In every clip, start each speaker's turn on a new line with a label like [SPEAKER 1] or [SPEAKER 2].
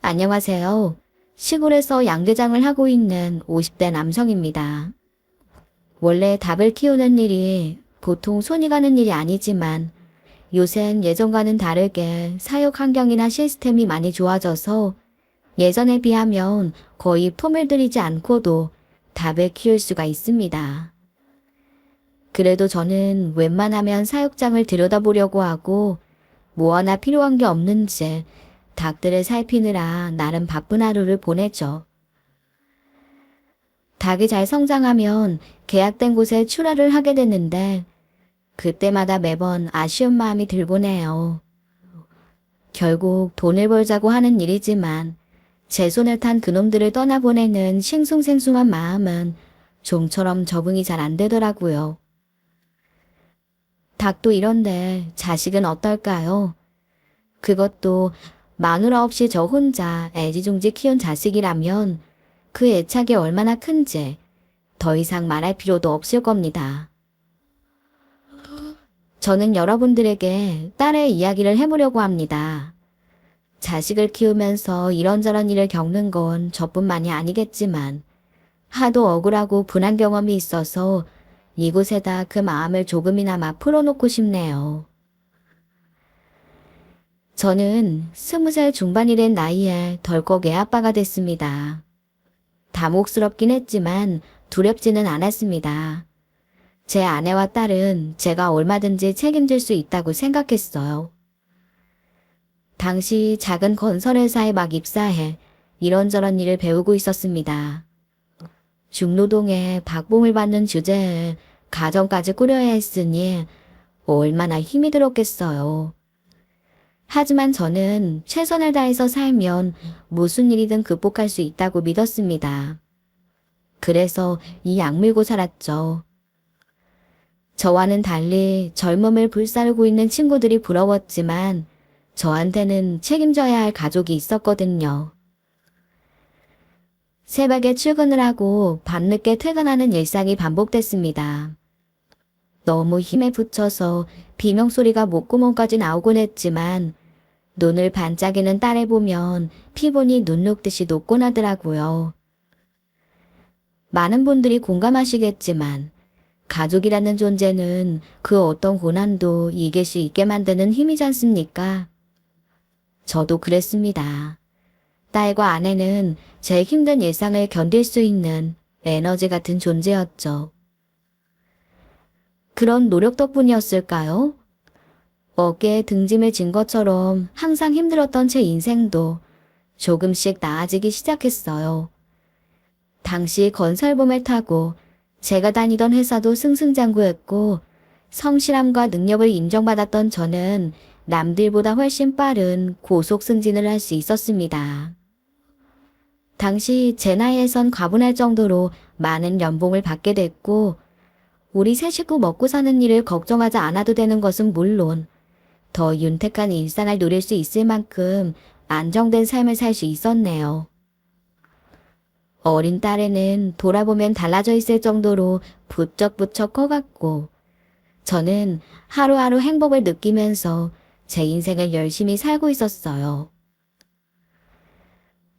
[SPEAKER 1] 안녕하세요. 시골에서 양대장을 하고 있는 50대 남성입니다. 원래 닭을 키우는 일이 보통 손이 가는 일이 아니지만 요샌 예전과는 다르게 사육 환경이나 시스템이 많이 좋아져서 예전에 비하면 거의 품을 들이지 않고도 닭을 키울 수가 있습니다. 그래도 저는 웬만하면 사육장을 들여다보려고 하고 뭐 하나 필요한 게 없는지 닭들을 살피느라 나름 바쁜 하루를 보내죠. 닭이 잘 성장하면 계약된 곳에 출하를 하게 됐는데 그때마다 매번 아쉬운 마음이 들곤 해요. 결국 돈을 벌자고 하는 일이지만 제 손을 탄 그놈들을 떠나보내는 싱숭생숭한 마음은 좀처럼 적응이 잘 안 되더라고요. 닭도 이런데 자식은 어떨까요? 그것도 마누라 없이 저 혼자 애지중지 키운 자식이라면 그 애착이 얼마나 큰지 더 이상 말할 필요도 없을 겁니다. 저는 여러분들에게 딸의 이야기를 해보려고 합니다. 자식을 키우면서 이런저런 일을 겪는 건 저뿐만이 아니겠지만 하도 억울하고 분한 경험이 있어서 이곳에다 그 마음을 조금이나마 풀어놓고 싶네요. 저는 20살 중반이 된 나이에 덜컥 애아빠가 됐습니다. 당혹스럽긴 했지만 두렵지는 않았습니다. 제 아내와 딸은 제가 얼마든지 책임질 수 있다고 생각했어요. 당시 작은 건설회사에 막 입사해 이런저런 일을 배우고 있었습니다. 중노동에 박봉을 받는 주제에 가정까지 꾸려야 했으니 얼마나 힘이 들었겠어요. 하지만 저는 최선을 다해서 살면 무슨 일이든 극복할 수 있다고 믿었습니다. 그래서 이 악물고 살았죠. 저와는 달리 젊음을 불사르고 있는 친구들이 부러웠지만 저한테는 책임져야 할 가족이 있었거든요. 새벽에 출근을 하고 밤늦게 퇴근하는 일상이 반복됐습니다. 너무 힘에 부쳐서 비명소리가 목구멍까지 나오곤 했지만 눈을 반짝이는 딸을 보면 피부니 눈 녹듯이 녹곤 하더라고요. 많은 분들이 공감하시겠지만 가족이라는 존재는 그 어떤 고난도 이길 수 있게 만드는 힘이지 않습니까? 저도 그랬습니다. 딸과 아내는 제 힘든 일상을 견딜 수 있는 에너지 같은 존재였죠. 그런 노력 덕분이었을까요? 어깨에 등짐을 진 것처럼 항상 힘들었던 제 인생도 조금씩 나아지기 시작했어요. 당시 건설범을 타고 제가 다니던 회사도 승승장구했고 성실함과 능력을 인정받았던 저는 남들보다 훨씬 빠른 고속 승진을 할 수 있었습니다. 당시 제 나이에선 과분할 정도로 많은 연봉을 받게 됐고 우리 세 식구 먹고 사는 일을 걱정하지 않아도 되는 것은 물론 더 윤택한 일상을 누릴 수 있을 만큼 안정된 삶을 살 수 있었네요. 어린 딸에는 돌아보면 달라져 있을 정도로 부쩍부쩍 커갔고 저는 하루하루 행복을 느끼면서 제 인생을 열심히 살고 있었어요.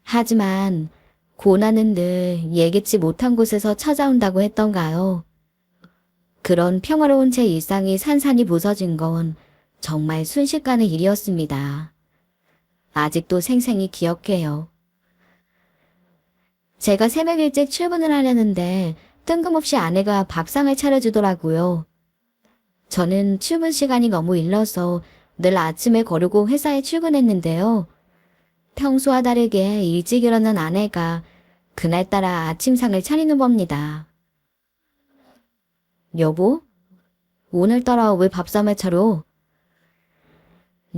[SPEAKER 1] 하지만 고난은 늘 예기치 못한 곳에서 찾아온다고 했던가요? 그런 평화로운 제 일상이 산산이 부서진 건 정말 순식간의 일이었습니다. 아직도 생생히 기억해요. 제가 새벽 일찍 출근을 하려는데 뜬금없이 아내가 밥상을 차려주더라고요. 저는 출근 시간이 너무 일러서 늘 아침에 거르고 회사에 출근했는데요. 평소와 다르게 일찍 일어난 아내가 그날따라 아침상을 차리는 겁니다. 여보, 오늘따라 왜 밥상을 차려?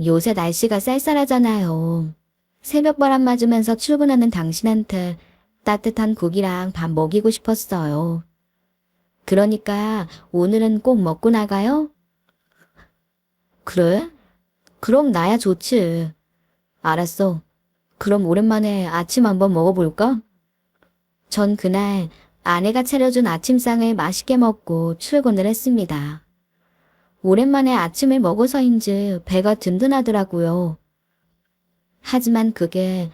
[SPEAKER 1] 요새 날씨가 쌀쌀하잖아요. 새벽바람 맞으면서 출근하는 당신한테 따뜻한 국이랑 밥 먹이고 싶었어요. 그러니까 오늘은 꼭 먹고 나가요? 그래? 그럼 나야 좋지. 알았어. 그럼 오랜만에 아침 한번 먹어볼까? 전 그날 아내가 차려준 아침상을 맛있게 먹고 출근을 했습니다. 오랜만에 아침을 먹어서인지 배가 든든하더라고요. 하지만 그게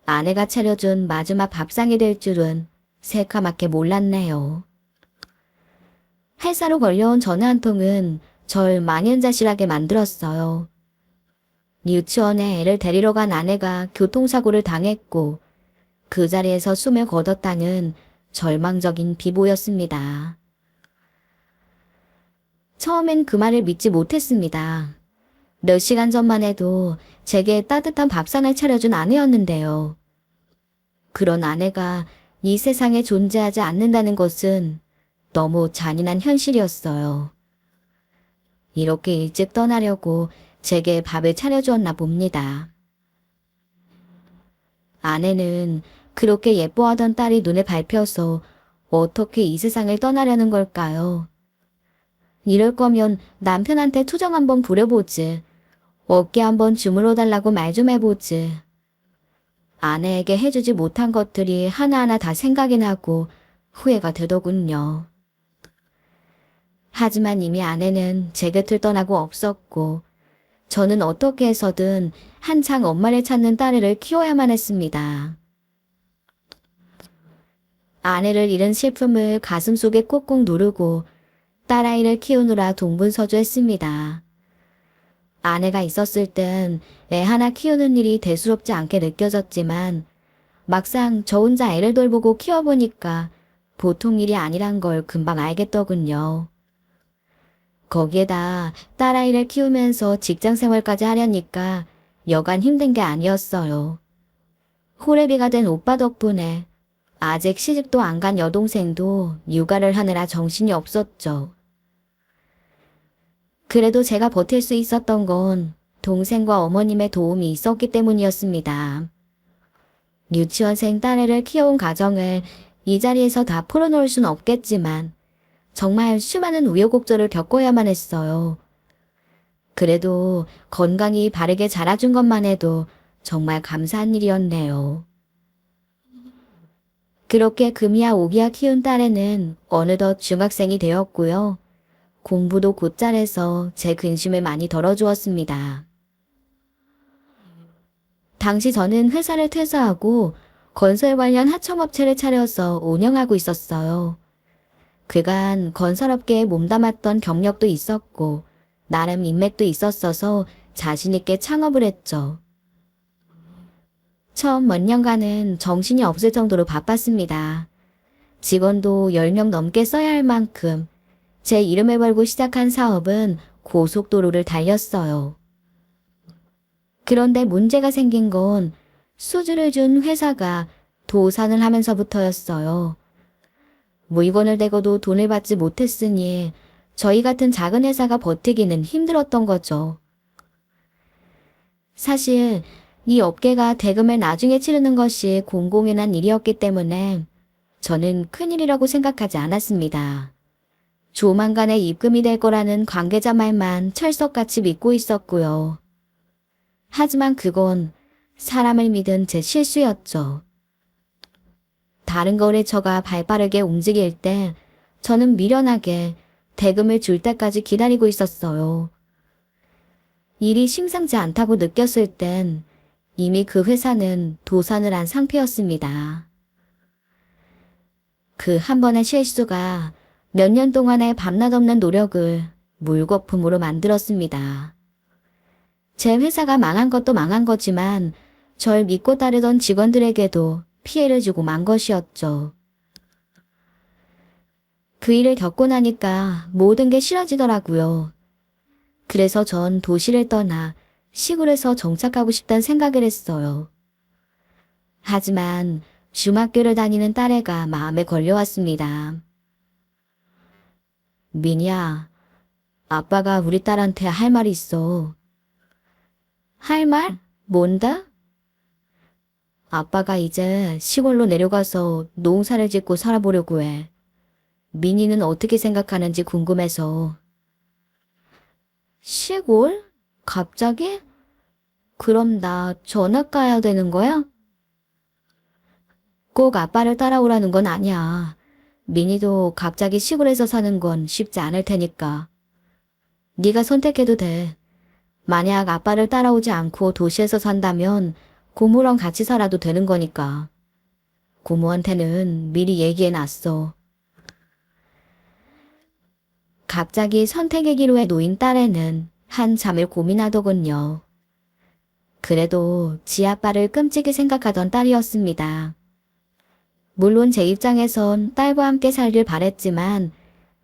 [SPEAKER 1] 아내가 차려준 마지막 밥상이 될 줄은 새카맣게 몰랐네요. 회사로 걸려온 전화 한 통은 절 망연자실하게 만들었어요. 유치원에 애를 데리러 간 아내가 교통사고를 당했고 그 자리에서 숨을 거뒀다는 절망적인 비보였습니다. 처음엔 그 말을 믿지 못했습니다. 몇 시간 전만 해도 제게 따뜻한 밥상을 차려준 아내였는데요. 그런 아내가 이 세상에 존재하지 않는다는 것은 너무 잔인한 현실이었어요. 이렇게 일찍 떠나려고 제게 밥을 차려주었나 봅니다. 아내는 그렇게 예뻐하던 딸이 눈에 밟혀서 어떻게 이 세상을 떠나려는 걸까요? 이럴 거면 남편한테 투정 한번 부려보지. 어깨 한번 주물러 달라고 말 좀 해보지. 아내에게 해주지 못한 것들이 하나하나 다 생각이 나고 후회가 되더군요. 하지만 이미 아내는 제 곁을 떠나고 없었고 저는 어떻게 해서든 한창 엄마를 찾는 딸애를 키워야만 했습니다. 아내를 잃은 슬픔을 가슴속에 꾹꾹 누르고 딸아이를 키우느라 동분서주했습니다. 아내가 있었을 땐 애 하나 키우는 일이 대수롭지 않게 느껴졌지만 막상 저 혼자 애를 돌보고 키워보니까 보통 일이 아니란 걸 금방 알겠더군요. 거기에다 딸아이를 키우면서 직장생활까지 하려니까 여간 힘든 게 아니었어요. 호래비가 된 오빠 덕분에 아직 시집도 안 간 여동생도 육아를 하느라 정신이 없었죠. 그래도 제가 버틸 수 있었던 건 동생과 어머님의 도움이 있었기 때문이었습니다. 유치원생 딸애를 키워온 가정을 이 자리에서 다 풀어놓을 순 없겠지만 정말 수많은 우여곡절을 겪어야만 했어요. 그래도 건강히 바르게 자라준 것만 해도 정말 감사한 일이었네요. 그렇게 금이야 오기야 키운 딸애는 어느덧 중학생이 되었고요. 공부도 곧잘해서 제 근심을 많이 덜어주었습니다. 당시 저는 회사를 퇴사하고 건설 관련 하청업체를 차려서 운영하고 있었어요. 그간 건설업계에 몸담았던 경력도 있었고 나름 인맥도 있었어서 자신있게 창업을 했죠. 처음 몇 년간은 정신이 없을 정도로 바빴습니다. 직원도 10명 넘게 써야 할 만큼 제 이름을 걸고 시작한 사업은 고속도로를 달렸어요. 그런데 문제가 생긴 건 수주를 준 회사가 도산을 하면서부터였어요. 물건을 대고도 돈을 받지 못했으니 저희 같은 작은 회사가 버티기는 힘들었던 거죠. 사실 이 업계가 대금을 나중에 치르는 것이 공공연한 일이었기 때문에 저는 큰일이라고 생각하지 않았습니다. 조만간에 입금이 될 거라는 관계자 말만 철석같이 믿고 있었고요. 하지만 그건 사람을 믿은 제 실수였죠. 다른 거래처가 발빠르게 움직일 때 저는 미련하게 대금을 줄 때까지 기다리고 있었어요. 일이 심상치 않다고 느꼈을 땐 이미 그 회사는 도산을 한 상태였습니다. 그 한 번의 실수가 몇 년 동안의 밤낮 없는 노력을 물거품으로 만들었습니다. 제 회사가 망한 것도 망한 거지만 절 믿고 따르던 직원들에게도 피해를 주고 만 것이었죠. 그 일을 겪고 나니까 모든 게 싫어지더라고요. 그래서 전 도시를 떠나 시골에서 정착하고 싶다는 생각을 했어요. 하지만 중학교를 다니는 딸애가 마음에 걸려왔습니다. 민이야, 아빠가 우리 딸한테 할 말이 있어. 할 말? 뭔데? 아빠가 이제 시골로 내려가서 농사를 짓고 살아보려고 해. 민이는 어떻게 생각하는지 궁금해서. 시골? 갑자기? 그럼 나 전학 가야 되는 거야? 꼭 아빠를 따라오라는 건 아니야. 민이도 갑자기 시골에서 사는 건 쉽지 않을 테니까. 네가 선택해도 돼. 만약 아빠를 따라오지 않고 도시에서 산다면 고모랑 같이 살아도 되는 거니까. 고모한테는 미리 얘기해놨어. 갑자기 선택의 기로에 놓인 딸애는 한참을 고민하더군요. 그래도 지 아빠를 끔찍이 생각하던 딸이었습니다. 물론 제 입장에선 딸과 함께 살길 바랬지만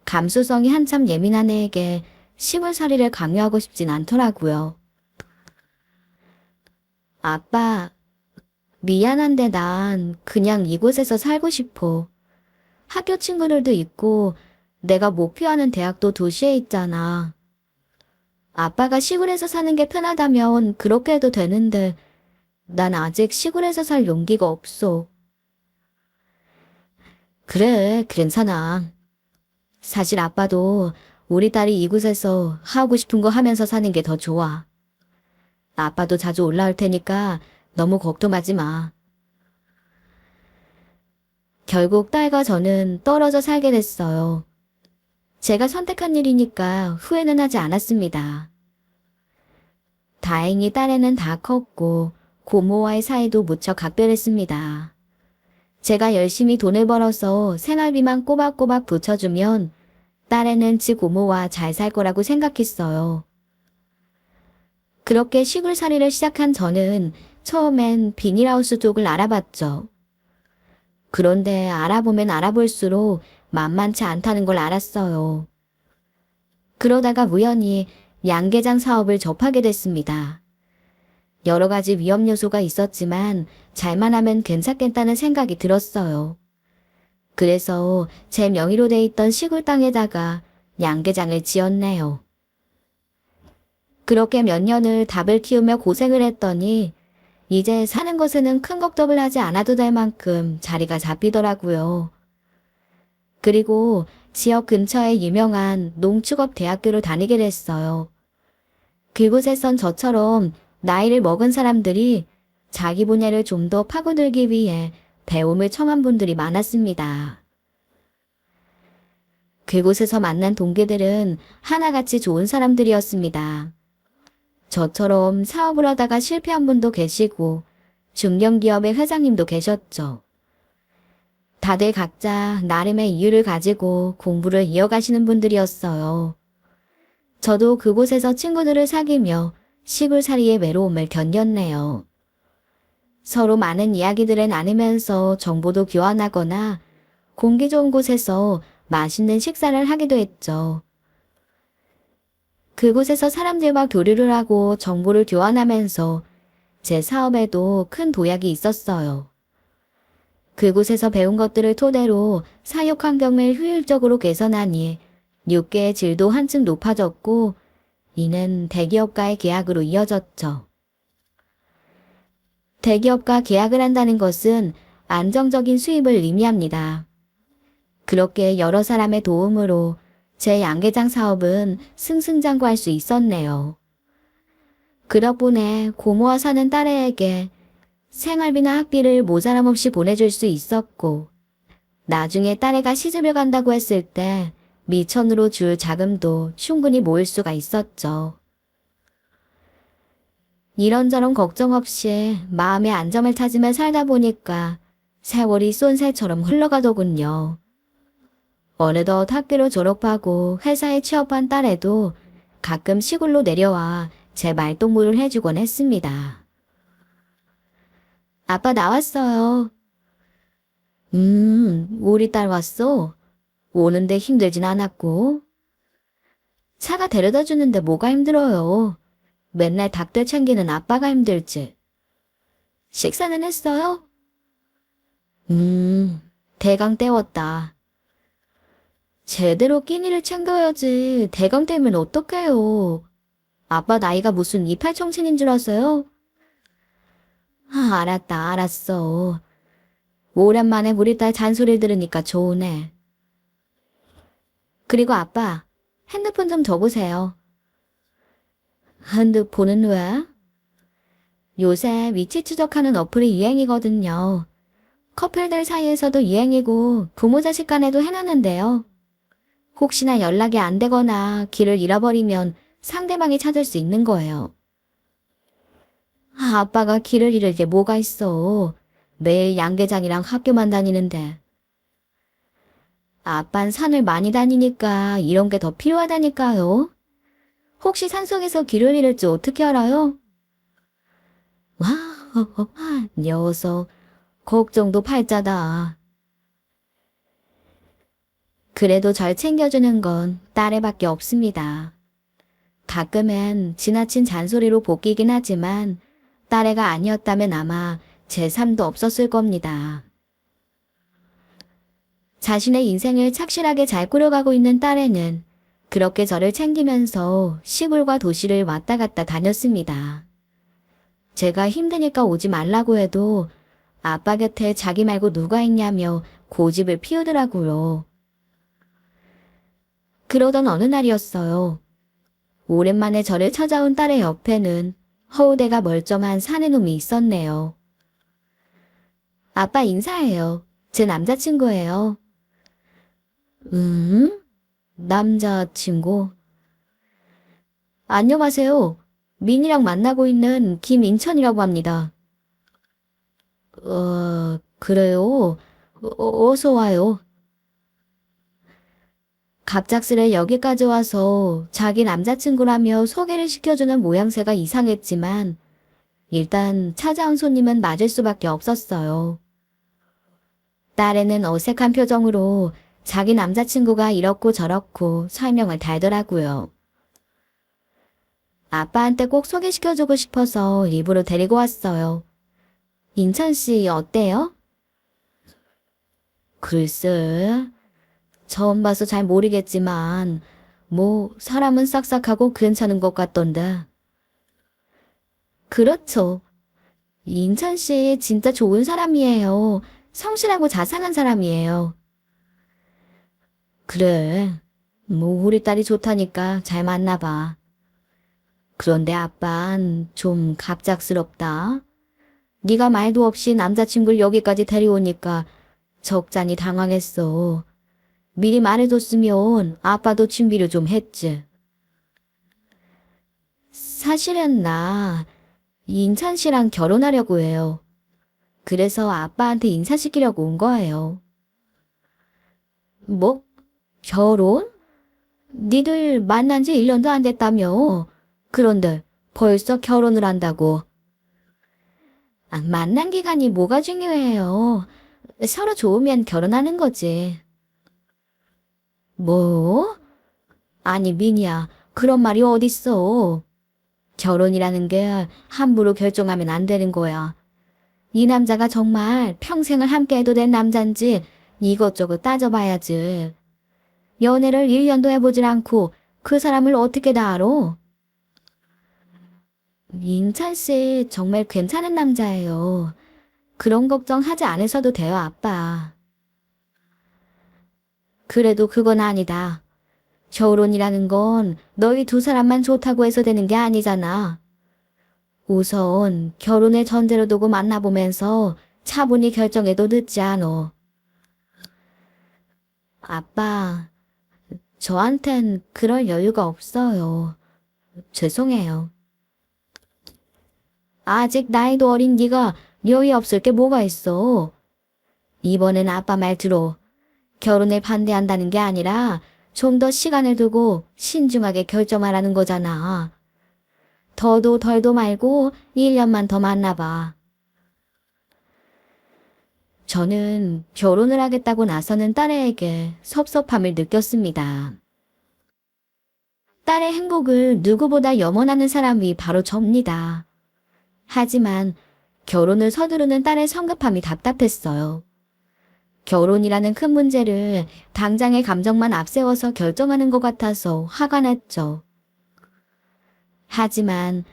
[SPEAKER 1] 감수성이 한참 예민한 애에게 시골살이를 강요하고 싶진 않더라고요. 아빠, 미안한데 난 그냥 이곳에서 살고 싶어. 학교 친구들도 있고 내가 목표하는 대학도 도시에 있잖아. 아빠가 시골에서 사는 게 편하다면 그렇게 해도 되는데 난 아직 시골에서 살 용기가 없어. 그래, 괜찮아. 사실 아빠도 우리 딸이 이곳에서 하고 싶은 거 하면서 사는 게 더 좋아. 아빠도 자주 올라올 테니까 너무 걱정하지 마. 결국 딸과 저는 떨어져 살게 됐어요. 제가 선택한 일이니까 후회는 하지 않았습니다. 다행히 딸애는 다 컸고 고모와의 사이도 무척 각별했습니다. 제가 열심히 돈을 벌어서 생활비만 꼬박꼬박 붙여주면 딸애는 지 고모와 잘 살 거라고 생각했어요. 그렇게 시골살이를 시작한 저는 처음엔 비닐하우스 쪽을 알아봤죠. 그런데 알아보면 알아볼수록 만만치 않다는 걸 알았어요. 그러다가 우연히 양계장 사업을 접하게 됐습니다. 여러 가지 위험 요소가 있었지만 잘만 하면 괜찮겠다는 생각이 들었어요. 그래서 제 명의로 돼 있던 시골 땅에다가 양계장을 지었네요. 그렇게 몇 년을 닭을 키우며 고생을 했더니 이제 사는 것에는 큰 걱정을 하지 않아도 될 만큼 자리가 잡히더라고요. 그리고 지역 근처에 유명한 농축업 대학교를 다니게 됐어요. 그곳에선 저처럼 나이를 먹은 사람들이 자기 분야를 좀 더 파고들기 위해 배움을 청한 분들이 많았습니다. 그곳에서 만난 동기들은 하나같이 좋은 사람들이었습니다. 저처럼 사업을 하다가 실패한 분도 계시고 중견기업의 회장님도 계셨죠. 다들 각자 나름의 이유를 가지고 공부를 이어가시는 분들이었어요. 저도 그곳에서 친구들을 사귀며 시골살이의 외로움을 견뎠네요. 서로 많은 이야기들을 나누면서 정보도 교환하거나 공기 좋은 곳에서 맛있는 식사를 하기도 했죠. 그곳에서 사람들과 교류를 하고 정보를 교환하면서 제 사업에도 큰 도약이 있었어요. 그곳에서 배운 것들을 토대로 사육 환경을 효율적으로 개선하니 육개의 질도 한층 높아졌고 이는 대기업과의 계약으로 이어졌죠. 대기업과 계약을 한다는 것은 안정적인 수입을 의미합니다. 그렇게 여러 사람의 도움으로 제 양계장 사업은 승승장구할 수 있었네요. 그 덕분에 고모와 사는 딸애에게 생활비나 학비를 모자람 없이 보내줄 수 있었고 나중에 딸애가 시집을 간다고 했을 때 미천으로 줄 자금도 충분히 모을 수가 있었죠. 이런저런 걱정 없이 마음의 안정을 찾으며 살다 보니까 세월이 쏜새처럼 흘러가더군요. 어느덧 학교를 졸업하고 회사에 취업한 딸애도 가끔 시골로 내려와 제 말동무를 해주곤 했습니다. 아빠 나왔어요. 우리 딸 왔어? 오는데 힘들진 않았고. 차가 데려다 주는데 뭐가 힘들어요. 맨날 닭들 챙기는 아빠가 힘들지. 식사는 했어요? 대강 때웠다. 제대로 끼니를 챙겨야지. 대강 때면 어떡해요. 아빠 나이가 무슨 이팔청춘인 줄 아세요? 알았다, 알았어. 오랜만에 우리 딸 잔소리를 들으니까 좋으네. 그리고 아빠, 핸드폰 좀 줘보세요. 핸드폰은 왜? 요새 위치 추적하는 어플이 유행이거든요. 커플들 사이에서도 유행이고 부모 자식 간에도 해놨는데요. 혹시나 연락이 안 되거나 길을 잃어버리면 상대방이 찾을 수 있는 거예요. 아빠가 길을 잃을 게 뭐가 있어. 매일 양계장이랑 학교만 다니는데. 아빤 산을 많이 다니니까 이런 게 더 필요하다니까요. 혹시 산속에서 길을 잃을지 어떻게 알아요? 와, 녀석, 걱정도 팔자다. 그래도 절 챙겨주는 건 딸애밖에 없습니다. 가끔은 지나친 잔소리로 볶이긴 하지만 딸애가 아니었다면 아마 제 삶도 없었을 겁니다. 자신의 인생을 착실하게 잘 꾸려가고 있는 딸애는 그렇게 저를 챙기면서 시골과 도시를 왔다 갔다 다녔습니다. 제가 힘드니까 오지 말라고 해도 아빠 곁에 자기 말고 누가 있냐며 고집을 피우더라고요. 그러던 어느 날이었어요. 오랜만에 저를 찾아온 딸의 옆에는 허우대가 멀쩡한 사내놈이 있었네요. 아빠 인사해요. 제 남자친구예요. 남자친구? 안녕하세요. 민이랑 만나고 있는 김인천이라고 합니다. 그래요? 어서 와요. 갑작스레 여기까지 와서 자기 남자친구라며 소개를 시켜주는 모양새가 이상했지만 일단 찾아온 손님은 맞을 수밖에 없었어요. 딸애는 어색한 표정으로 자기 남자친구가 이렇고 저렇고 설명을 달더라고요. 아빠한테 꼭 소개시켜주고 싶어서 일부러 데리고 왔어요. 인천 씨 어때요? 글쎄, 처음 봐서 잘 모르겠지만 뭐 사람은 싹싹하고 괜찮은 것 같던데. 그렇죠. 인천 씨 진짜 좋은 사람이에요. 성실하고 자상한 사람이에요. 그래, 뭐 우리 딸이 좋다니까 잘 맞나 봐. 그런데 아빤 좀 갑작스럽다. 네가 말도 없이 남자친구를 여기까지 데려오니까 적잖이 당황했어. 미리 말해줬으면 아빠도 준비를 좀 했지. 사실은 나 인찬 씨랑 결혼하려고 해요. 그래서 아빠한테 인사시키려고 온 거예요. 뭐? 결혼? 니들 만난 지 1년도 안 됐다며. 그런데 벌써 결혼을 한다고. 만난 기간이 뭐가 중요해요. 서로 좋으면 결혼하는 거지. 뭐? 아니, 미니야, 그런 말이 어딨어. 결혼이라는 게 함부로 결정하면 안 되는 거야. 이 남자가 정말 평생을 함께해도 된 남잔지 이것저것 따져봐야지. 연애를 1년도 해보질 않고 그 사람을 어떻게 다 알아? 인찬 씨 정말 괜찮은 남자예요. 그런 걱정 하지 않으셔도 돼요, 아빠. 그래도 그건 아니다. 결혼이라는 건 너희 두 사람만 좋다고 해서 되는 게 아니잖아. 우선 결혼을 전제로 두고 만나보면서 차분히 결정해도 늦지 않어. 아빠, 저한텐 그럴 여유가 없어요. 죄송해요. 아직 나이도 어린 네가 여유 없을 게 뭐가 있어. 이번엔 아빠 말 들어. 결혼을 반대한다는 게 아니라 좀 더 시간을 두고 신중하게 결정하라는 거잖아. 더도 덜도 말고 1년만 더 만나봐. 저는 결혼을 하겠다고 나서는 딸에게 섭섭함을 느꼈습니다. 딸의 행복을 누구보다 염원하는 사람이 바로 접니다. 하지만 결혼을 서두르는 딸의 성급함이 답답했어요. 결혼이라는 큰 문제를 당장의 감정만 앞세워서 결정하는 것 같아서 화가 났죠. 하지만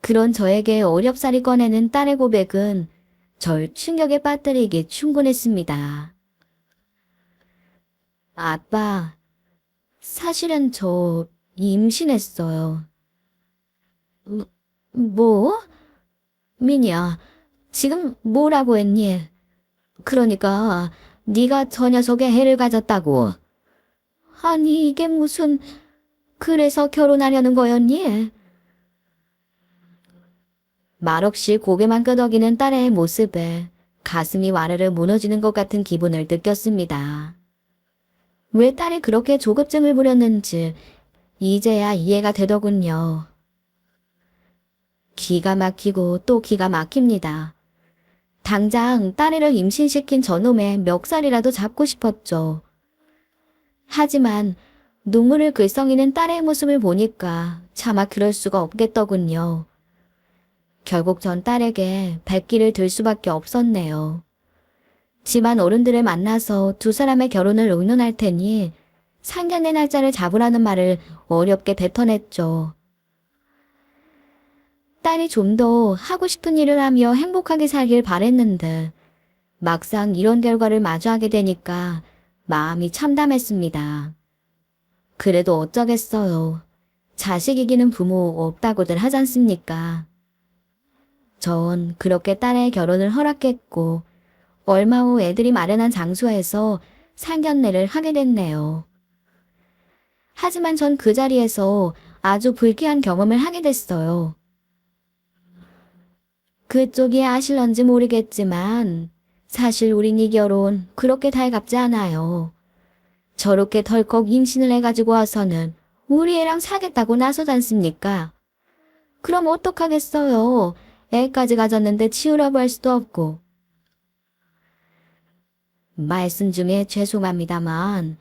[SPEAKER 1] 그런 저에게 어렵사리 꺼내는 딸의 고백은 절 충격에 빠뜨리기 충분했습니다. 아빠, 사실은 저 임신했어요. 뭐? 미니야, 지금 뭐라고 했니? 그러니까 네가 저 녀석의 애를 가졌다고. 아니 이게 무슨... 그래서 결혼하려는 거였니? 말없이 고개만 끄덕이는 딸의 모습에 가슴이 와르르 무너지는 것 같은 기분을 느꼈습니다. 왜 딸이 그렇게 조급증을 부렸는지 이제야 이해가 되더군요. 기가 막히고 또 기가 막힙니다. 당장 딸애를 임신시킨 저놈의 멱살이라도 잡고 싶었죠. 하지만 눈물을 글썽이는 딸의 모습을 보니까 차마 그럴 수가 없겠더군요. 결국 전 딸에게 발길을 들 수밖에 없었네요. 집안 어른들을 만나서 두 사람의 결혼을 의논할 테니 상견례 날짜를 잡으라는 말을 어렵게 뱉어냈죠. 딸이 좀 더 하고 싶은 일을 하며 행복하게 살길 바랬는데 막상 이런 결과를 마주하게 되니까 마음이 참담했습니다. 그래도 어쩌겠어요. 자식 이기는 부모 없다고들 하지 않습니까? 전 그렇게 딸의 결혼을 허락했고 얼마 후 애들이 마련한 장소에서 상견례를 하게 됐네요. 하지만 전 그 자리에서 아주 불쾌한 경험을 하게 됐어요. 그쪽이 아실런지 모르겠지만 사실 우린 이 결혼 그렇게 달갑지 않아요. 저렇게 덜컥 임신을 해가지고 와서는 우리 애랑 사겠다고 나서지 않습니까? 그럼 어떡하겠어요. 애까지 가졌는데 치우라고 할 수도 없고. 말씀 중에 죄송합니다만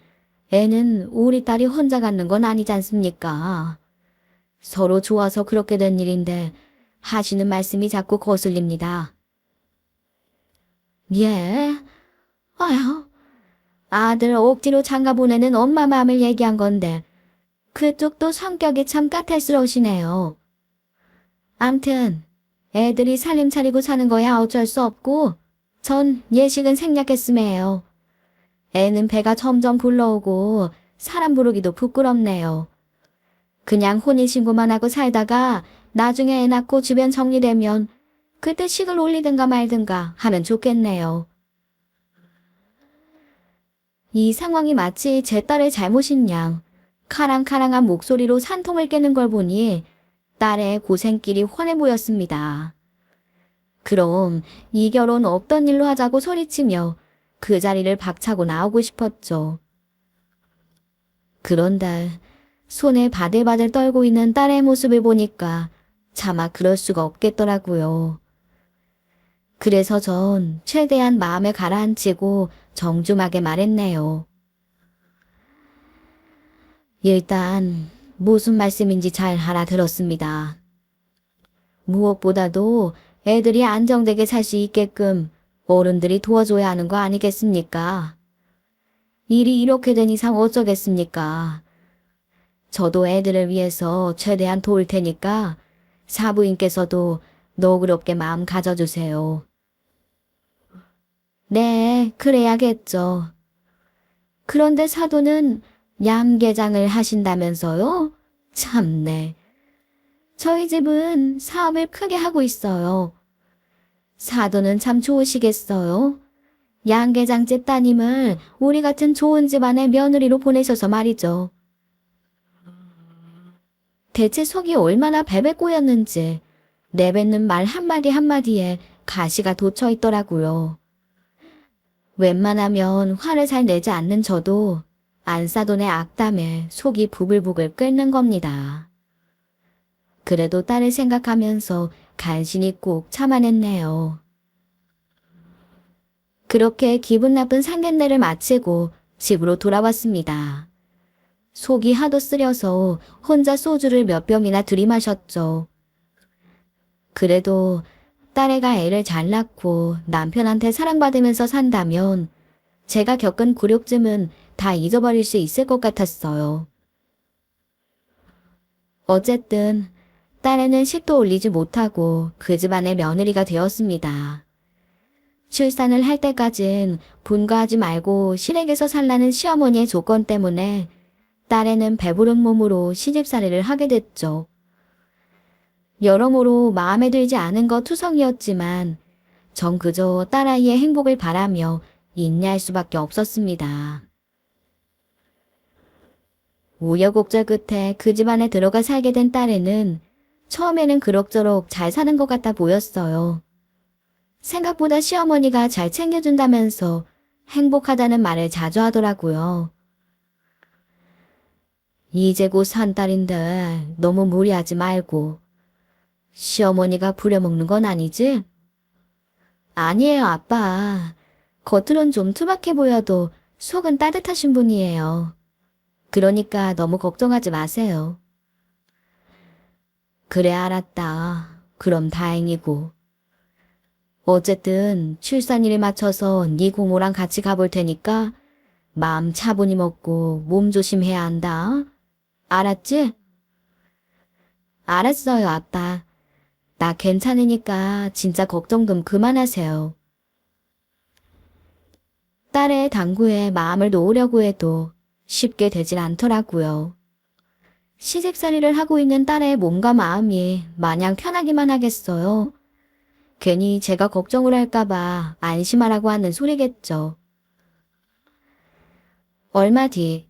[SPEAKER 1] 애는 우리 딸이 혼자 갖는 건 아니지 않습니까? 서로 좋아서 그렇게 된 일인데 하시는 말씀이 자꾸 거슬립니다. 예? 아휴, 아들 억지로 장가 보내는 엄마 마음을 얘기한 건데 그쪽도 성격이 참 까탈스러우시네요. 암튼 애들이 살림 차리고 사는 거야 어쩔 수 없고 전 예식은 생략했음에요. 애는 배가 점점 불러오고 사람 부르기도 부끄럽네요. 그냥 혼인신고만 하고 살다가 나중에 애 낳고 주변 정리되면 그때 식을 올리든가 말든가 하면 좋겠네요. 이 상황이 마치 제 딸의 잘못인 양 카랑카랑한 목소리로 산통을 깨는 걸 보니 딸의 고생길이 훤해 보였습니다. 그럼 이 결혼 없던 일로 하자고 소리치며 그 자리를 박차고 나오고 싶었죠. 그런데 손에 바들바들 떨고 있는 딸의 모습을 보니까 차마 그럴 수가 없겠더라고요. 그래서 전 최대한 마음을 가라앉히고 정중하게 말했네요. 일단 무슨 말씀인지 잘 알아들었습니다. 무엇보다도 애들이 안정되게 살 수 있게끔 어른들이 도와줘야 하는 거 아니겠습니까? 일이 이렇게 된 이상 어쩌겠습니까? 저도 애들을 위해서 최대한 도울 테니까 사부인께서도 너그럽게 마음 가져주세요. 네, 그래야겠죠. 그런데 사도는 양계장을 하신다면서요? 참네. 저희 집은 사업을 크게 하고 있어요. 사도는 참 좋으시겠어요? 양계장집 따님을 우리 같은 좋은 집안의 며느리로 보내셔서 말이죠. 대체 속이 얼마나 베베 꼬였는지 내뱉는 말 한마디 한마디에 가시가 돋쳐 있더라고요. 웬만하면 화를 잘 내지 않는 저도 안사돈의 악담에 속이 부글부글 끓는 겁니다. 그래도 딸을 생각하면서 간신히 꼭 참아냈네요. 그렇게 기분 나쁜 상견례를 마치고 집으로 돌아왔습니다. 속이 하도 쓰려서 혼자 소주를 몇 병이나 들이마셨죠. 그래도 딸애가 애를 잘 낳고 남편한테 사랑받으면서 산다면 제가 겪은 굴욕쯤은 다 잊어버릴 수 있을 것 같았어요. 어쨌든 딸애는 식도 올리지 못하고 그 집안의 며느리가 되었습니다. 출산을 할 때까진 분가하지 말고 시댁에서 살라는 시어머니의 조건 때문에 딸애는 배부른 몸으로 시집살이를 하게 됐죠. 여러모로 마음에 들지 않은 것 투성이었지만 전 그저 딸아이의 행복을 바라며 인내할 수밖에 없었습니다. 우여곡절 끝에 그 집안에 들어가 살게 된 딸애는 처음에는 그럭저럭 잘 사는 것 같아 보였어요. 생각보다 시어머니가 잘 챙겨준다면서 행복하다는 말을 자주 하더라고요. 이제 곧 산 달인데 너무 무리하지 말고. 시어머니가 부려먹는 건 아니지? 아니에요, 아빠. 겉으론 좀 투박해 보여도 속은 따뜻하신 분이에요. 그러니까 너무 걱정하지 마세요. 그래, 알았다. 그럼 다행이고. 어쨌든 출산일에 맞춰서 네 고모랑 같이 가볼 테니까 마음 차분히 먹고 몸 조심해야 한다. 알았지? 알았어요, 아빠. 나 괜찮으니까 진짜 걱정 좀 그만하세요. 딸의 당부에 마음을 놓으려고 해도 쉽게 되질 않더라고요. 시집살이를 하고 있는 딸의 몸과 마음이 마냥 편하기만 하겠어요. 괜히 제가 걱정을 할까봐 안심하라고 하는 소리겠죠. 얼마 뒤,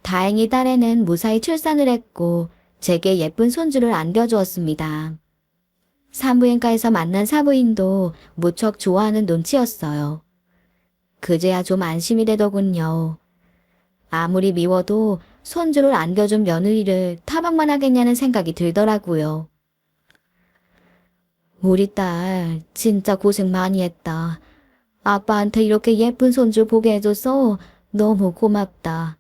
[SPEAKER 1] 다행히 딸애는 무사히 출산을 했고 제게 예쁜 손주를 안겨주었습니다. 산부인과에서 만난 사부인도 무척 좋아하는 눈치였어요. 그제야 좀 안심이 되더군요. 아무리 미워도 손주를 안겨준 며느리를 타박만 하겠냐는 생각이 들더라고요. 우리 딸 진짜 고생 많이 했다. 아빠한테 이렇게 예쁜 손주 보게 해줘서 너무 고맙다.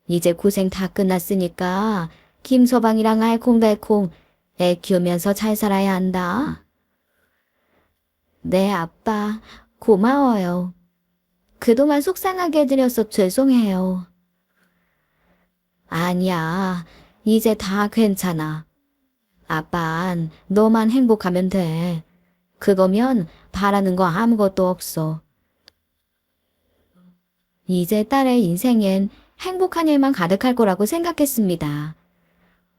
[SPEAKER 1] 이제 고생 다 끝났으니까 김서방이랑 알콩달콩 애 키우면서 잘 살아야 한다. 네, 아빠. 고마워요. 그동안 속상하게 해드려서 죄송해요. 아니야. 이제 다 괜찮아. 아빤 너만 행복하면 돼. 그거면 바라는 거 아무것도 없어. 이제 딸의 인생엔 행복한 일만 가득할 거라고 생각했습니다.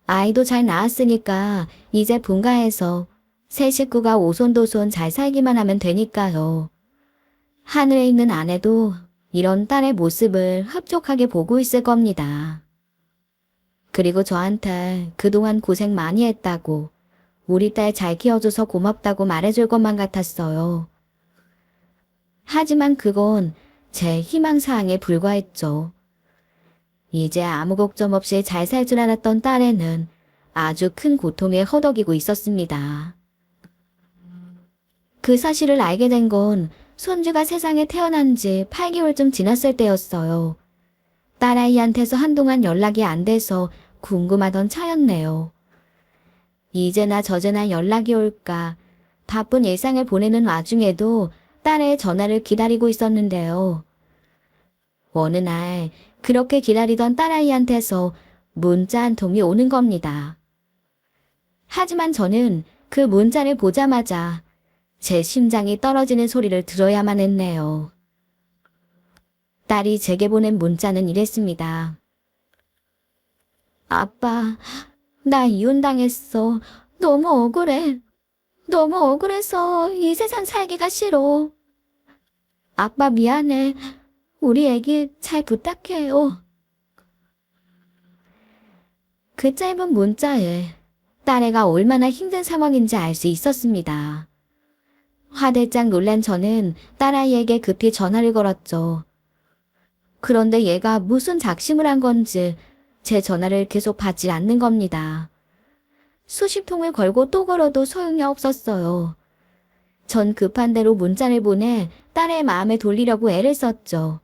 [SPEAKER 1] 아이도 잘 낳았으니까 이제 분가해서 새 식구가 오손도손 잘 살기만 하면 되니까요. 하늘에 있는 아내도 이런 딸의 모습을 흡족하게 보고 있을 겁니다. 그리고 저한테 그동안 고생 많이 했다고, 우리 딸 잘 키워줘서 고맙다고 말해줄 것만 같았어요. 하지만 그건 제 희망사항에 불과했죠. 이제 아무 걱정 없이 잘 살 줄 알았던 딸애는 아주 큰 고통에 허덕이고 있었습니다. 그 사실을 알게 된 건 손주가 세상에 태어난 지 8개월쯤 지났을 때였어요. 딸아이한테서 한동안 연락이 안 돼서 궁금하던 차였네요. 이제나 저제나 연락이 올까 바쁜 일상을 보내는 와중에도 딸의 전화를 기다리고 있었는데요. 어느 날 그렇게 기다리던 딸아이한테서 문자 한 통이 오는 겁니다. 하지만 저는 그 문자를 보자마자 제 심장이 떨어지는 소리를 들어야만 했네요. 딸이 제게 보낸 문자는 이랬습니다. 아빠, 나 이혼당했어. 너무 억울해. 너무 억울해서 이 세상 살기가 싫어. 아빠 미안해. 우리 애기 잘 부탁해요. 그 짧은 문자에 딸애가 얼마나 힘든 상황인지 알 수 있었습니다. 화들짝 놀란 저는 딸아이에게 급히 전화를 걸었죠. 그런데 얘가 무슨 작심을 한 건지 제 전화를 계속 받지 않는 겁니다. 수십 통을 걸고 또 걸어도 소용이 없었어요. 전 급한 대로 문자를 보내 딸의 마음에 돌리려고 애를 썼죠.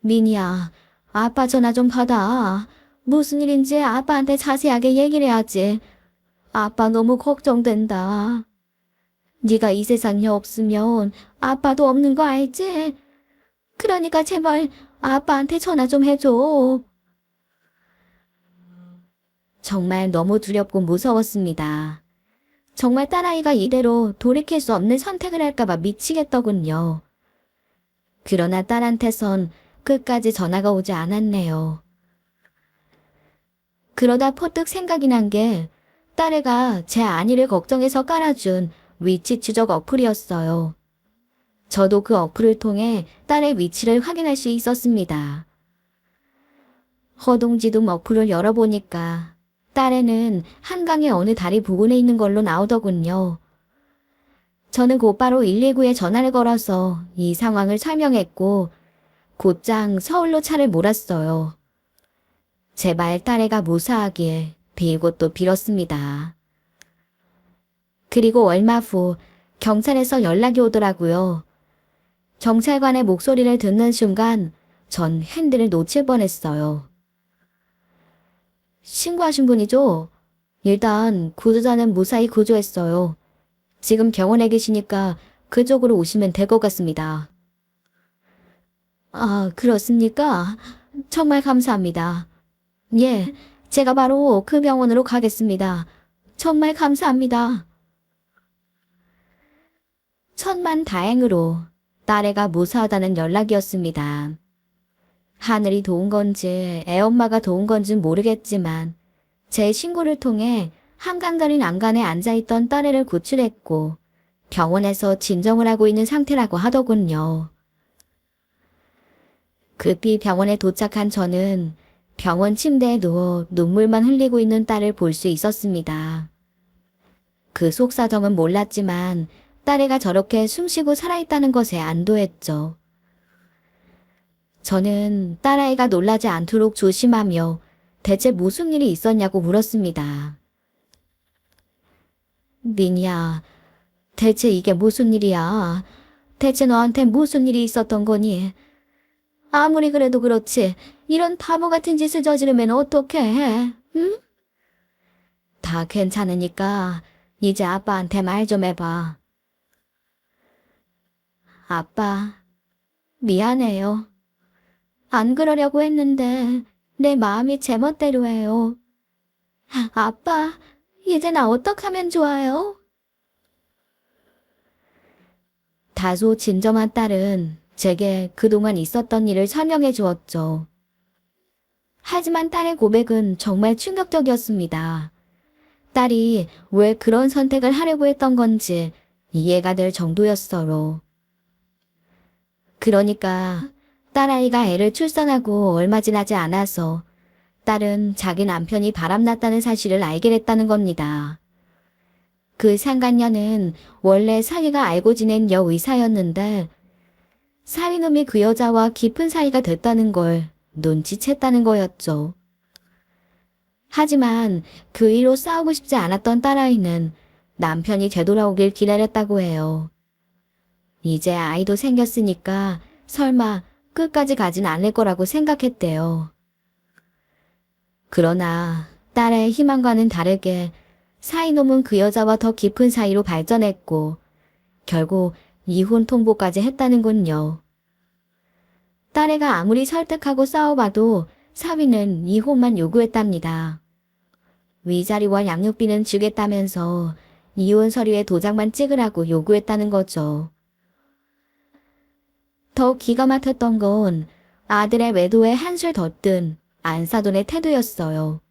[SPEAKER 1] 미니야, 아빠 전화 좀 받아. 무슨 일인지 아빠한테 자세하게 얘기를 해야지. 아빠 너무 걱정된다. 네가 이 세상에 없으면 아빠도 없는 거 알지? 그러니까 제발 아빠한테 전화 좀 해줘. 정말 너무 두렵고 무서웠습니다. 정말 딸아이가 이대로 돌이킬 수 없는 선택을 할까봐 미치겠더군요. 그러나 딸한테선 끝까지 전화가 오지 않았네요. 그러다 퍼뜩 생각이 난 게 딸애가 제 안위를 걱정해서 깔아준 위치 추적 어플이었어요. 저도 그 어플을 통해 딸의 위치를 확인할 수 있었습니다. 허둥지둥 어플을 열어보니까 딸에는 한강의 어느 다리 부근에 있는 걸로 나오더군요. 저는 곧바로 119에 전화를 걸어서 이 상황을 설명했고 곧장 서울로 차를 몰았어요. 제발 딸애가 무사하길 빌고 또 빌었습니다. 그리고 얼마 후 경찰에서 연락이 오더라고요. 경찰관의 목소리를 듣는 순간 전 핸들을 놓칠 뻔했어요. 신고하신 분이죠? 일단 구조자는 무사히 구조했어요. 지금 병원에 계시니까 그쪽으로 오시면 될 것 같습니다. 아, 그렇습니까? 정말 감사합니다. 예, 제가 바로 그 병원으로 가겠습니다. 정말 감사합니다. 천만 다행으로 딸애가 무사하다는 연락이었습니다. 하늘이 도운 건지 애엄마가 도운 건지 모르겠지만 제 신고를 통해 한강다리 난간에 앉아있던 딸애를 구출했고 병원에서 진정을 하고 있는 상태라고 하더군요. 급히 병원에 도착한 저는 병원 침대에 누워 눈물만 흘리고 있는 딸을 볼 수 있었습니다. 그 속사정은 몰랐지만 딸애가 저렇게 숨쉬고 살아있다는 것에 안도했죠. 저는 딸아이가 놀라지 않도록 조심하며 대체 무슨 일이 있었냐고 물었습니다. 민이야, 대체 이게 무슨 일이야? 대체 너한테 무슨 일이 있었던 거니? 아무리 그래도 그렇지 이런 바보 같은 짓을 저지르면 어떡해? 응? 다 괜찮으니까 이제 아빠한테 말 좀 해봐. 아빠, 미안해요. 안 그러려고 했는데 내 마음이 제멋대로예요. 아빠, 이제 나 어떡하면 좋아요? 다소 진정한 딸은 제게 그동안 있었던 일을 설명해 주었죠. 하지만 딸의 고백은 정말 충격적이었습니다. 딸이 왜 그런 선택을 하려고 했던 건지 이해가 될 정도였어요. 그러니까 딸아이가 애를 출산하고 얼마 지나지 않아서 딸은 자기 남편이 바람났다는 사실을 알게 됐다는 겁니다. 그 상간녀는 원래 사위가 알고 지낸 여의사였는데 사위놈이 그 여자와 깊은 사이가 됐다는 걸 눈치챘다는 거였죠. 하지만 그 일로 싸우고 싶지 않았던 딸아이는 남편이 되돌아오길 기다렸다고 해요. 이제 아이도 생겼으니까 설마 끝까지 가진 않을 거라고 생각했대요. 그러나 딸의 희망과는 다르게 사이놈은 그 여자와 더 깊은 사이로 발전했고 결국 이혼 통보까지 했다는군요. 딸애가 아무리 설득하고 싸워봐도 사위는 이혼만 요구했답니다. 위자료와 양육비는 주겠다면서 이혼 서류에 도장만 찍으라고 요구했다는 거죠. 더 기가 막혔던 건 아들의 외도에 한술 더 뜬 안사돈의 태도였어요.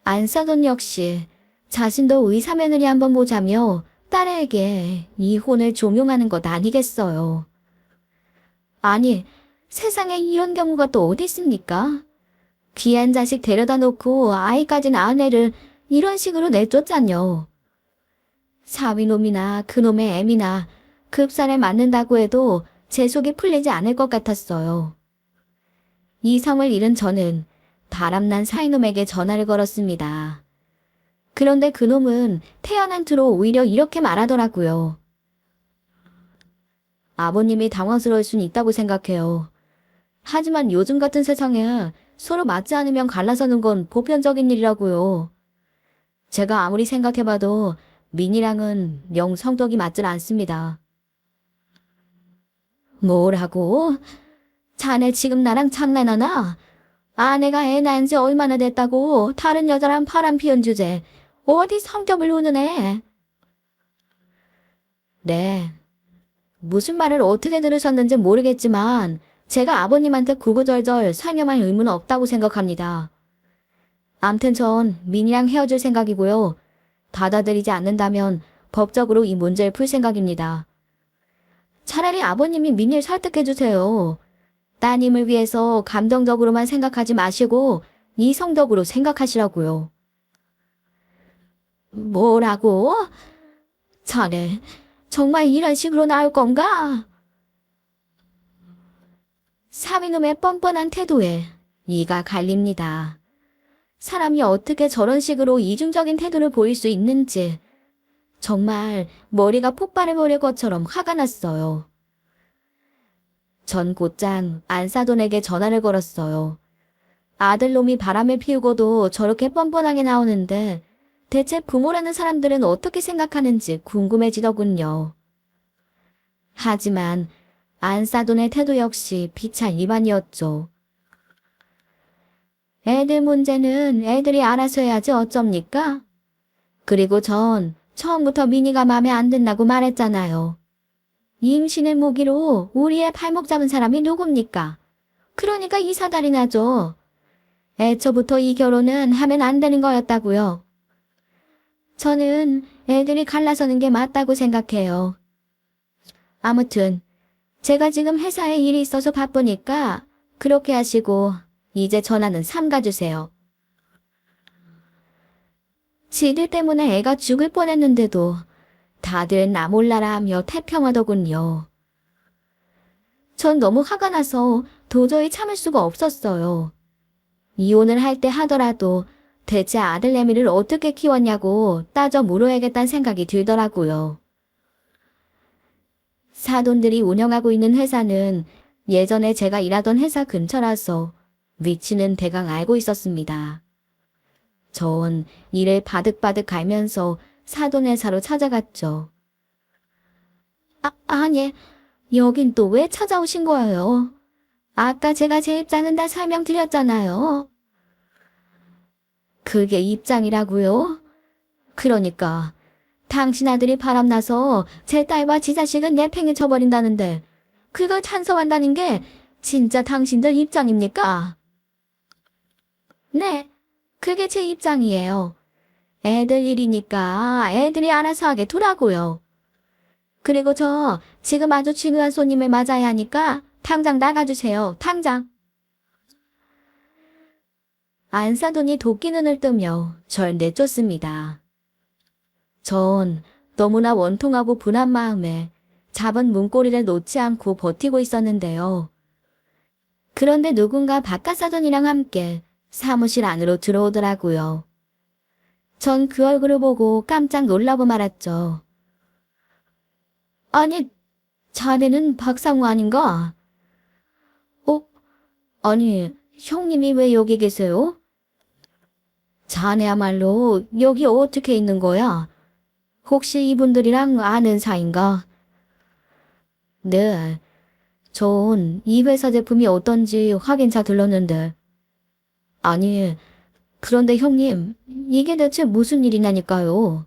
[SPEAKER 1] 안사돈 역시 자신도 의사 며느리 한번 보자며 딸에게 이혼을 종용하는 것 아니겠어요. 아니, 세상에 이런 경우가 또 어디 있습니까? 귀한 자식 데려다 놓고 아이까지 낳은 애를 이런 식으로 내쫓잖요. 사위놈이나 그놈의 애미나 급살에 맞는다고 해도 제 속이 풀리지 않을 것 같았어요. 이성을 잃은 저는 바람난 사위놈에게 전화를 걸었습니다. 그런데 그놈은 태어난 투로 오히려 이렇게 말하더라고요. 아버님이 당황스러울 순 있다고 생각해요. 하지만 요즘 같은 세상에 서로 맞지 않으면 갈라서는 건 보편적인 일이라고요. 제가 아무리 생각해봐도 민이랑은 영 성격이 맞질 않습니다. 뭐라고? 자네 지금 나랑 장난하나? 아내가 애 낳은 지 얼마나 됐다고 다른 여자랑 바람 피운 주제 어디 성격을 우는애? 네. 무슨 말을 어떻게 들으셨는지 모르겠지만 제가 아버님한테 구구절절 설명할 의무는 없다고 생각합니다. 암튼 전 민이랑 헤어질 생각이고요. 받아들이지 않는다면 법적으로 이 문제를 풀 생각입니다. 차라리 아버님이 민이를 설득해주세요. 따님을 위해서 감정적으로만 생각하지 마시고 이성적으로 생각하시라고요. 뭐라고? 자네, 정말 이런 식으로 나올 건가? 사위놈의 뻔뻔한 태도에 이가 갈립니다. 사람이 어떻게 저런 식으로 이중적인 태도를 보일 수 있는지 정말 머리가 폭발해 버릴 것처럼 화가 났어요. 전 곧장 안사돈에게 전화를 걸었어요. 아들놈이 바람을 피우고도 저렇게 뻔뻔하게 나오는데 대체 부모라는 사람들은 어떻게 생각하는지 궁금해지더군요. 하지만 안사돈의 태도 역시 비찰 위반이었죠. 애들 문제는 애들이 알아서 해야지 어쩝니까? 그리고 전 처음부터 미니가 마음에 안 든다고 말했잖아요. 임신을 모기로 우리의 발목 잡은 사람이 누굽니까? 그러니까 이 사달이 나죠. 애초부터 이 결혼은 하면 안 되는 거였다고요. 저는 애들이 갈라서는 게 맞다고 생각해요. 아무튼 제가 지금 회사에 일이 있어서 바쁘니까 그렇게 하시고 이제 전화는 삼가주세요. 지들 때문에 애가 죽을 뻔했는데도 다들 나 몰라라 하며 태평하더군요. 전 너무 화가 나서 도저히 참을 수가 없었어요. 이혼을 할 때 하더라도 대체 아들내미를 어떻게 키웠냐고 따져 물어야겠다는 생각이 들더라고요. 사돈들이 운영하고 있는 회사는 예전에 제가 일하던 회사 근처라서 위치는 대강 알고 있었습니다. 전 일을 바득바득 갈면서 사돈 회사로 찾아갔죠. 아니, 여긴 또 왜 찾아오신 거예요? 아까 제가 제 입장은 다 설명드렸잖아요. 그게 입장이라고요? 그러니까 당신 아들이 바람나서 제 딸과 지 자식은 내팽개 쳐버린다는데 그걸 찬성한다는 게 진짜 당신들 입장입니까? 네, 그게 제 입장이에요. 애들 일이니까 애들이 알아서 하게 두라고요. 그리고 저 지금 아주 중요한 손님을 맞아야 하니까 당장 나가주세요. 당장. 안사돈이 도끼 눈을 뜨며 절 내쫓습니다. 전 너무나 원통하고 분한 마음에 잡은 문고리를 놓지 않고 버티고 있었는데요. 그런데 누군가 바깥사돈이랑 함께 사무실 안으로 들어오더라고요. 전 그 얼굴을 보고 깜짝 놀라고 말았죠. 아니, 자네는 박상우 아닌가? 아니, 형님이 왜 여기 계세요? 자네야말로 여기 어떻게 있는 거야? 혹시 이분들이랑 아는 사이인가? 네, 전 이 회사 제품이 어떤지 확인차 들렀는데. 아니, 그런데 형님, 이게 대체 무슨 일이냐니까요?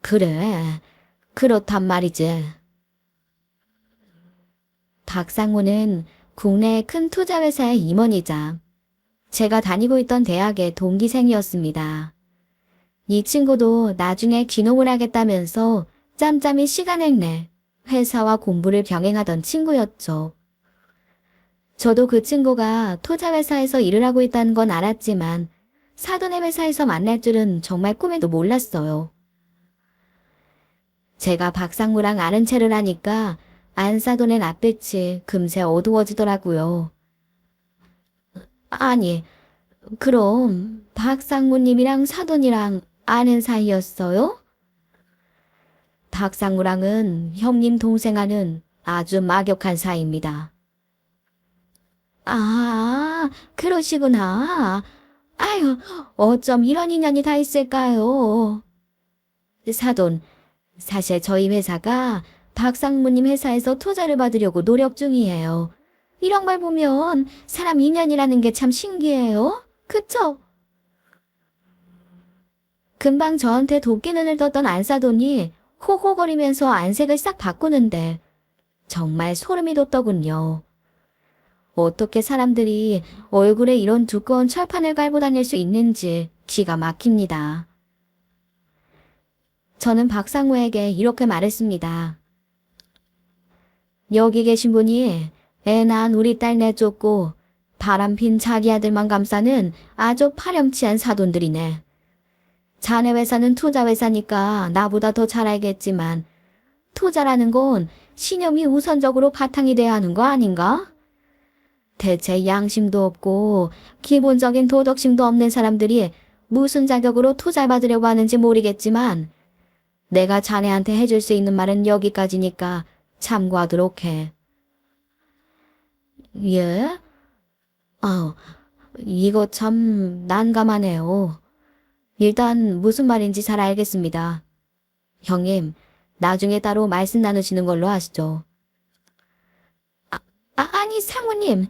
[SPEAKER 1] 그래, 그렇단 말이지. 박상우는 국내의 큰 투자회사의 임원이자 제가 다니고 있던 대학의 동기생이었습니다. 이 친구도 나중에 귀농을 하겠다면서 짬짬이 시간을 내 회사와 공부를 병행하던 친구였죠. 저도 그 친구가 투자회사에서 일을 하고 있다는 건 알았지만 사돈의 회사에서 만날 줄은 정말 꿈에도 몰랐어요. 제가 박상무랑 아는 체를 하니까 안사돈의 낯빛이 금세 어두워지더라고요. 아니, 그럼 박상무님이랑 사돈이랑 아는 사이였어요? 박상무랑은 형님 동생하는 아주 막역한 사이입니다. 아, 그러시구나. 아유, 어쩜 이런 인연이 다 있을까요? 사돈, 사실 저희 회사가 박상무님 회사에서 투자를 받으려고 노력 중이에요. 이런 걸 보면 사람 인연이라는 게 참 신기해요. 그쵸? 금방 저한테 도끼눈을 떴던 안사돈이 호호거리면서 안색을 싹 바꾸는데 정말 소름이 돋더군요. 어떻게 사람들이 얼굴에 이런 두꺼운 철판을 갈고 다닐 수 있는지 기가 막힙니다. 저는 박상우에게 이렇게 말했습니다. 여기 계신 분이 애 낳은 우리 딸 내쫓고 바람핀 자기 아들만 감싸는 아주 파렴치한 사돈들이네. 자네 회사는 투자 회사니까 나보다 더 잘 알겠지만 투자라는 건 신용이 우선적으로 바탕이 돼야 하는 거 아닌가? 대체 양심도 없고 기본적인 도덕심도 없는 사람들이 무슨 자격으로 투자를 받으려고 하는지 모르겠지만 내가 자네한테 해줄 수 있는 말은 여기까지니까 참고하도록 해. 예? 이거 참 난감하네요. 일단 무슨 말인지 잘 알겠습니다. 형님, 나중에 따로 말씀 나누시는 걸로 하시죠. 아니 상무님,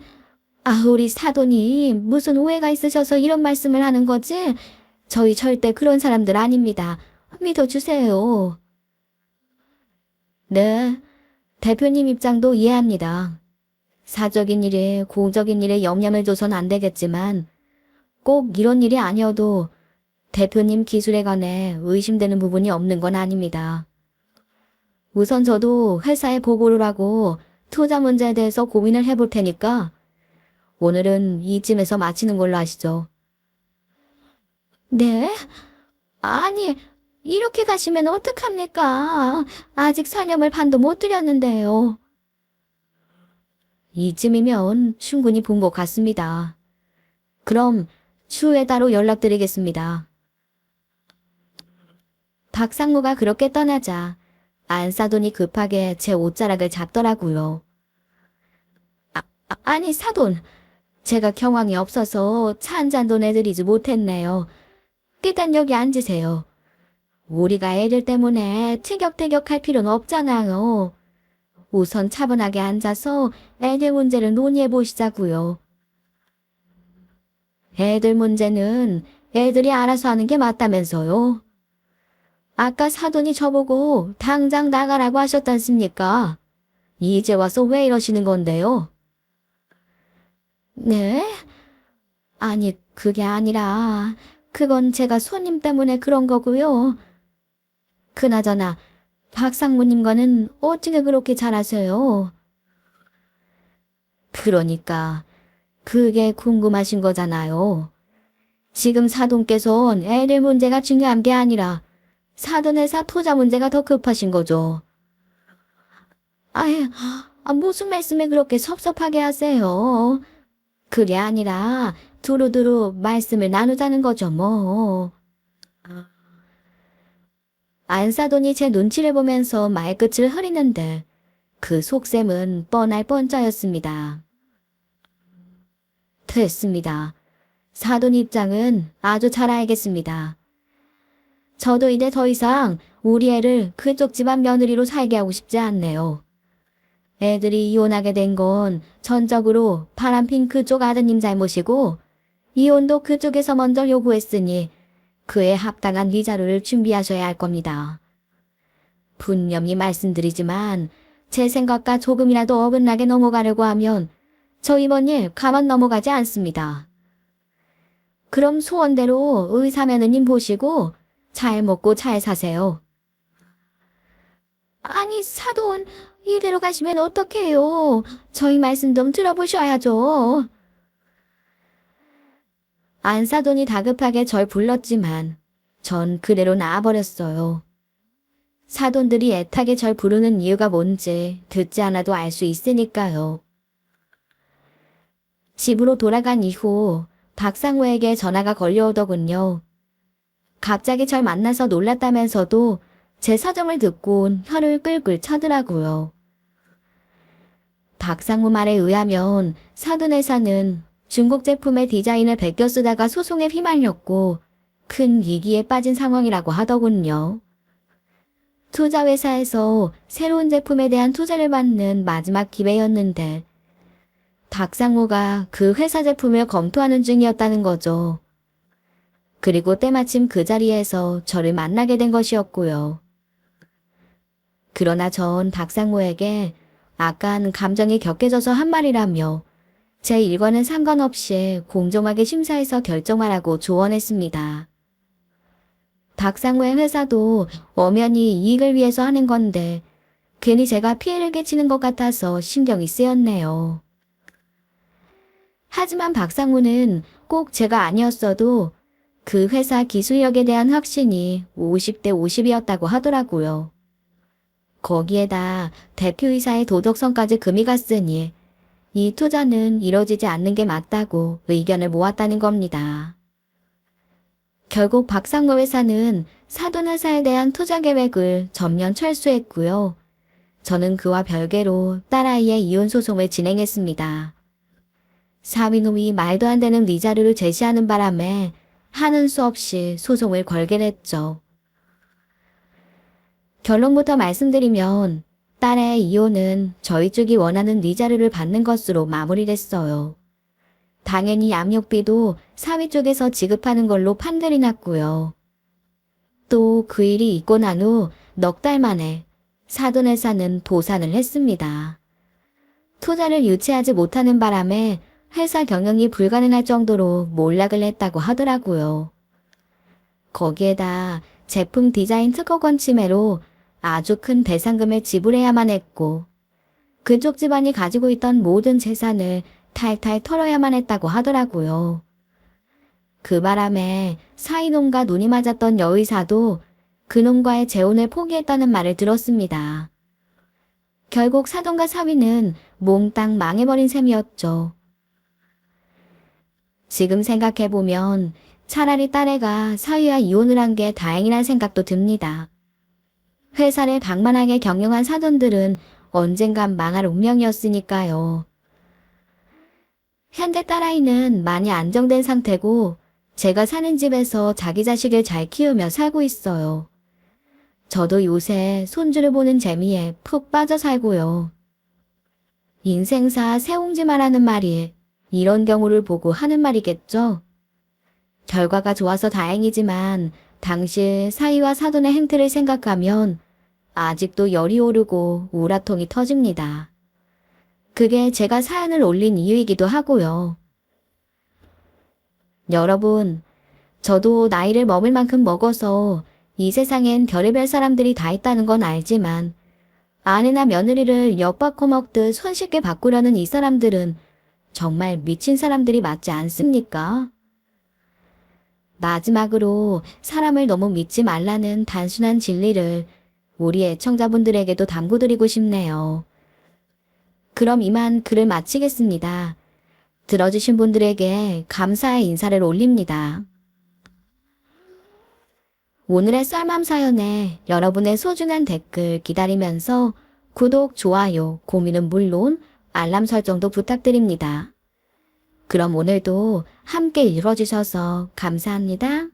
[SPEAKER 1] 우리 사돈이 무슨 오해가 있으셔서 이런 말씀을 하는 거지? 저희 절대 그런 사람들 아닙니다. 믿어주세요. 네, 대표님 입장도 이해합니다. 사적인 일에 공적인 일에 영향을 줘선 안 되겠지만 꼭 이런 일이 아니어도 대표님 기술에 관해 의심되는 부분이 없는 건 아닙니다. 우선 저도 회사에 보고를 하고 투자 문제에 대해서 고민을 해볼 테니까 오늘은 이쯤에서 마치는 걸로 하시죠. 네? 아니, 이렇게 가시면 어떡합니까? 아직 사념을 반도 못 드렸는데요. 이쯤이면 충분히 본 것 같습니다. 그럼 추후에 따로 연락드리겠습니다. 박상무가 그렇게 떠나자 안사돈이 급하게 제 옷자락을 잡더라고요. 아니 사돈, 제가 경황이 없어서 차 한 잔도 내드리지 못했네요. 일단 여기 앉으세요. 우리가 애들 때문에 티격태격할 필요는 없잖아요. 우선 차분하게 앉아서 애들 문제를 논의해 보시자고요. 애들 문제는 애들이 알아서 하는 게 맞다면서요. 아까 사돈이 저보고 당장 나가라고 하셨다않습니까? 이제 와서 왜 이러시는 건데요? 네? 아니, 그게 아니라 그건 제가 손님 때문에 그런 거고요. 그나저나 박상무님과는 어찌게 그렇게 잘 아세요? 그러니까 그게 궁금하신 거잖아요. 지금 사돈께서는 애들 문제가 중요한 게 아니라 사돈회사 투자 문제가 더 급하신 거죠. 무슨 말씀을 그렇게 섭섭하게 하세요. 그게 아니라 두루두루 말씀을 나누자는 거죠 뭐. 안사돈이 제 눈치를 보면서 말끝을 흐리는데 그 속셈은 뻔할 뻔짜였습니다. 됐습니다. 사돈 입장은 아주 잘 알겠습니다. 저도 이제 더 이상 우리 애를 그쪽 집안 며느리로 살게 하고 싶지 않네요. 애들이 이혼하게 된 건 전적으로 바람핀 그쪽 아드님 잘못이고 이혼도 그쪽에서 먼저 요구했으니 그에 합당한 위자료를 준비하셔야 할 겁니다. 분명히 말씀드리지만 제 생각과 조금이라도 어긋나게 넘어가려고 하면 저 이번 일 가만 넘어가지 않습니다. 그럼 소원대로 의사매느님 보시고 잘 먹고 잘 사세요. 아니 사돈, 이대로 가시면 어떡해요. 저희 말씀 좀 들어보셔야죠. 안사돈이 다급하게 절 불렀지만 전 그대로 나와버렸어요. 사돈들이 애타게 절 부르는 이유가 뭔지 듣지 않아도 알 수 있으니까요. 집으로 돌아간 이후 박상우에게 전화가 걸려오더군요. 갑자기 절 만나서 놀랐다면서도 제 사정을 듣고 혀를 끌끌 차더라고요. 박상우 말에 의하면 사돈회사는 중국 제품의 디자인을 베껴 쓰다가 소송에 휘말렸고 큰 위기에 빠진 상황이라고 하더군요. 투자회사에서 새로운 제품에 대한 투자를 받는 마지막 기회였는데 박상우가 그 회사 제품을 검토하는 중이었다는 거죠. 그리고 때마침 그 자리에서 저를 만나게 된 것이었고요. 그러나 전 박상우에게 아깐 감정이 격해져서 한 말이라며 제 일과는 상관없이 공정하게 심사해서 결정하라고 조언했습니다. 박상우의 회사도 엄연히 이익을 위해서 하는 건데 괜히 제가 피해를 끼치는 것 같아서 신경이 쓰였네요. 하지만 박상우는 꼭 제가 아니었어도 그 회사 기술력에 대한 확신이 50대 50이었다고 하더라고요. 거기에다 대표이사의 도덕성까지 금이 갔으니 이 투자는 이뤄지지 않는 게 맞다고 의견을 모았다는 겁니다. 결국 박상무 회사는 사돈회사에 대한 투자 계획을 전면 철수했고요. 저는 그와 별개로 딸아이의 이혼 소송을 진행했습니다. 사위놈이 말도 안 되는 위자료를 제시하는 바람에 하는 수 없이 소송을 걸게 됐죠. 결론부터 말씀드리면 딸의 이혼은 저희 쪽이 원하는 위자료를 받는 것으로 마무리됐어요. 당연히 양육비도 사위 쪽에서 지급하는 걸로 판들이 났고요. 또 그 일이 있고 난 후 넉 달 만에 사돈회사는 도산을 했습니다. 투자를 유치하지 못하는 바람에 회사 경영이 불가능할 정도로 몰락을 했다고 하더라고요. 거기에다 제품 디자인 특허권 침해로 아주 큰 배상금을 지불해야만 했고 그쪽 집안이 가지고 있던 모든 재산을 탈탈 털어야만 했다고 하더라고요. 그 바람에 사이놈과 눈이 맞았던 여의사도 그놈과의 재혼을 포기했다는 말을 들었습니다. 결국 사돈과 사위는 몽땅 망해버린 셈이었죠. 지금 생각해보면 차라리 딸애가 사위와 이혼을 한 게 다행이란 생각도 듭니다. 회사를 방만하게 경영한 사돈들은 언젠간 망할 운명이었으니까요. 현재 딸아이는 많이 안정된 상태고 제가 사는 집에서 자기 자식을 잘 키우며 살고 있어요. 저도 요새 손주를 보는 재미에 푹 빠져 살고요. 인생사 새옹지마라는 말이 이런 경우를 보고 하는 말이겠죠? 결과가 좋아서 다행이지만 당시 사위와 사돈의 행태를 생각하면 아직도 열이 오르고 우라통이 터집니다. 그게 제가 사연을 올린 이유이기도 하고요. 여러분, 저도 나이를 먹을 만큼 먹어서 이 세상엔 별의별 사람들이 다 있다는 건 알지만 아내나 며느리를 엿바꿔 먹듯 손쉽게 바꾸려는 이 사람들은 정말 미친 사람들이 맞지 않습니까? 마지막으로 사람을 너무 믿지 말라는 단순한 진리를 우리 애청자분들에게도 당부드리고 싶네요. 그럼 이만 글을 마치겠습니다. 들어주신 분들에게 감사의 인사를 올립니다. 오늘의 썰맘 사연에 여러분의 소중한 댓글 기다리면서 구독, 좋아요, 고민은 물론 알람 설정도 부탁드립니다. 그럼 오늘도 함께 읽어주셔서 감사합니다.